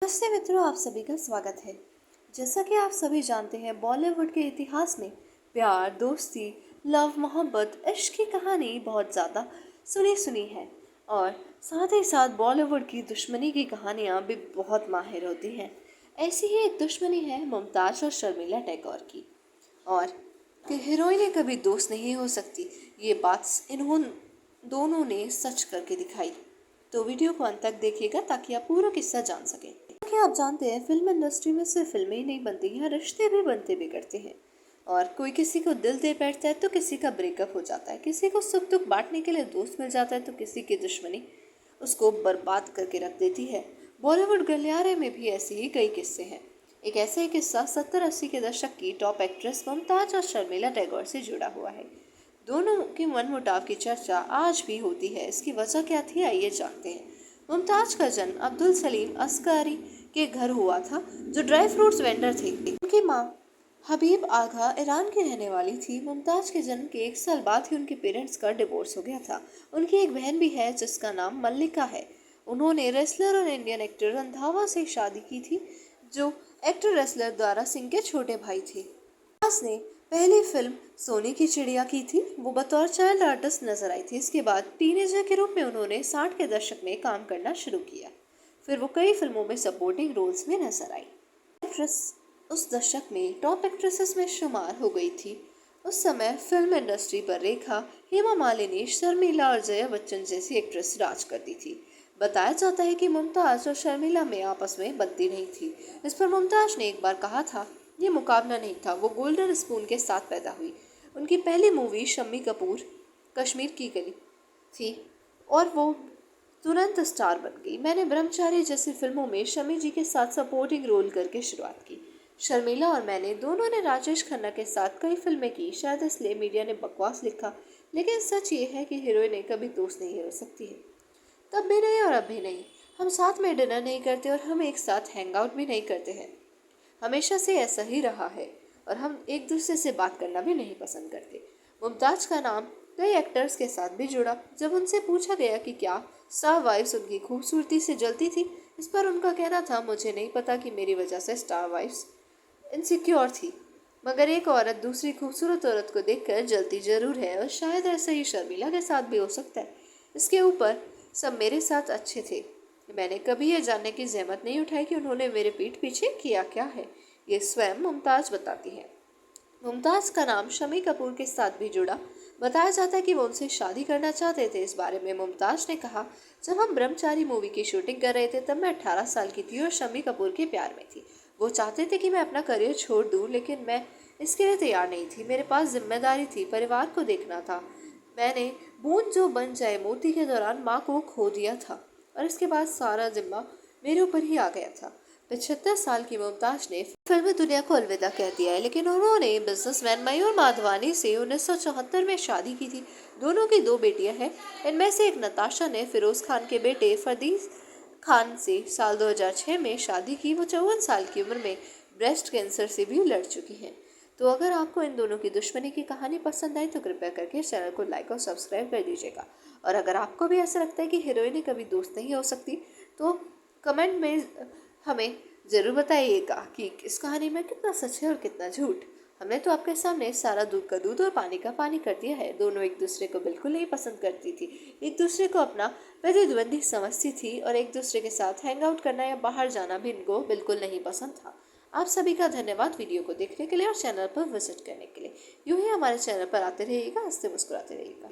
नमस्ते मित्रों, आप सभी का स्वागत है। जैसा कि आप सभी जानते हैं, बॉलीवुड के इतिहास में प्यार, दोस्ती, लव, मोहब्बत, इश्क की कहानी बहुत ज़्यादा सुनी है। और साथ ही साथ बॉलीवुड की दुश्मनी की कहानियाँ भी बहुत माहिर होती हैं। ऐसी ही एक दुश्मनी है मुमताज़ और शर्मिला टैगोर की। और कि हीरोइनें कभी दोस्त नहीं हो सकती, ये बात दोनों ने सच करके दिखाई। तो वीडियो को अंत तक देखिएगा ताकि आप पूरा किस्सा जान सकें। कि आप जानते हैं, फिल्म इंडस्ट्री में सिर्फ फिल्में ही नहीं बनती, यहाँ रिश्ते भी बनते बिगड़ते हैं। और कोई किसी को दिल दे बैठता है तो किसी का ब्रेकअप हो जाता है, किसी को सुख दुख बांटने के लिए दोस्त मिल जाता है तो किसी की दुश्मनी उसको बर्बाद करके रख देती है। बॉलीवुड गलियारे में भी ऐसे ही कई किस्से हैं। एक ऐसा ही किस्सा 70-80 के दशक की टॉप एक्ट्रेस मुमताज और शर्मिला टैगोर से जुड़ा हुआ है। दोनों के मनमुटाव की चर्चा आज भी होती है। इसकी वजह क्या थी, आइए जानते हैं। मुमताज का जन्म अब्दुल सलीम अस्कारी के घर हुआ था, जो ड्राई फ्रूट्स वेंडर थे। उनकी माँ हबीब आगा ईरान की रहने वाली थी। मुमताज के जन्म के 1 साल बाद ही उनके पेरेंट्स का डिवोर्स हो गया था। उनकी एक बहन भी है जिसका नाम मल्लिका है। उन्होंने रेसलर और इंडियन एक्टर रंधावा से शादी की थी, जो एक्टर रेसलर दारा सिंह के छोटे भाई थे। मुमताज ने पहली फिल्म सोने की चिड़िया की थी। वो बतौर चाइल्ड आर्टिस्ट नजर आई थी। इसके बाद टीनेजर के रूप में उन्होंने 60 के दशक में काम करना शुरू किया। फिर वो कई फिल्मों में सपोर्टिंग रोल्स में नजर आई। एक्ट्रेस उस दशक में टॉप एक्ट्रेसेस में शुमार हो गई थी। उस समय फिल्म इंडस्ट्री पर रेखा, हेमा मालिनी, शर्मिला और जया बच्चन जैसी एक्ट्रेस राज करती थी। बताया जाता है कि मुमताज और शर्मिला में आपस में बनती नहीं थी। इस पर मुमताज ने एक बार कहा था, ये मुकाबला नहीं था, वो गोल्डन स्पून के साथ पैदा हुई। उनकी पहली मूवी शम्मी कपूर कश्मीर की गली थी और वो तुरंत स्टार बन गई। मैंने ब्रह्मचारी जैसी फिल्मों में शमी जी के साथ सपोर्टिंग रोल करके शुरुआत की। शर्मिला और मैंने दोनों ने राजेश खन्ना के साथ कई फिल्में की। शायद इसलिए मीडिया ने बकवास लिखा, लेकिन सच ये है कि हीरोइनें कभी दोस्त नहीं हो सकती है। तब भी नहीं और अब भी नहीं। हम साथ में डिनर नहीं करते और हम एक साथ हैंग आउट भी नहीं करते हैं। हमेशा से ऐसा ही रहा है और हम एक दूसरे से बात करना भी नहीं पसंद करते। मुमताज का नाम कई एक्टर्स के साथ भी जुड़ा। जब उनसे पूछा गया कि क्या स्टार वाइफ्स उनकी खूबसूरती से जलती थी, इस पर उनका कहना था, मुझे नहीं पता कि मेरी वजह से स्टार वाइफ्स इनसिक्योर थी, मगर एक औरत दूसरी खूबसूरत औरत को देखकर जलती जरूर है और शायद ऐसा ही शर्मिला के साथ भी हो सकता है। इसके ऊपर सब मेरे साथ अच्छे थे। मैंने कभी ये जानने की जहमत नहीं उठाई कि उन्होंने मेरे पीठ पीछे किया क्या है। ये स्वयं मुमताज बताती है। मुमताज का नाम शमी कपूर के साथ भी जुड़ा। बताया जाता है कि वो उनसे शादी करना चाहते थे। इस बारे में मुमताज ने कहा, जब हम ब्रह्मचारी मूवी की शूटिंग कर रहे थे तब मैं 18 साल की थी और शमी कपूर के प्यार में थी। वो चाहते थे कि मैं अपना करियर छोड़ दूं, लेकिन मैं इसके लिए तैयार नहीं थी। मेरे पास जिम्मेदारी थी, परिवार को देखना था। मैंने बूंद जो बन जाए मोती के दौरान माँ को खो दिया था और इसके बाद सारा जिम्मा मेरे ऊपर ही आ गया था। 75 साल की मुमताज ने फिल्मी दुनिया को अलविदा कह दिया है, लेकिन उन्होंने बिजनेसमैन मयूर माधवानी से 1974 में शादी की थी। दोनों की 2 बेटियां हैं। इनमें से एक नताशा ने फिरोज खान के बेटे फरदीस खान से साल 2006 में शादी की। वो 54 साल की उम्र में ब्रेस्ट कैंसर से भी लड़ चुकी हैं। तो अगर आपको इन दोनों की दुश्मनी की कहानी पसंद आई तो कृपया करके चैनल को लाइक और सब्सक्राइब कर दीजिएगा। और अगर आपको भी ऐसा लगता है कि हीरोइनें कभी दोस्त नहीं हो सकती, तो कमेंट में हमें ज़रूर बताइएगा कि इस कहानी में कितना सच है और कितना झूठ। हमने तो आपके सामने सारा दूध का दूध और पानी का पानी कर दिया है। दोनों एक दूसरे को बिल्कुल नहीं पसंद करती थी, एक दूसरे को अपना प्रतिद्वंदी समझती थी और एक दूसरे के साथ हैंग आउट करना या बाहर जाना भी इनको बिल्कुल नहीं पसंद था। आप सभी का धन्यवाद वीडियो को देखने के लिए और चैनल पर विजिट करने के लिए। यूं ही हमारे चैनल पर आते रहिएगा, हंसते मुस्कुराते रहिएगा।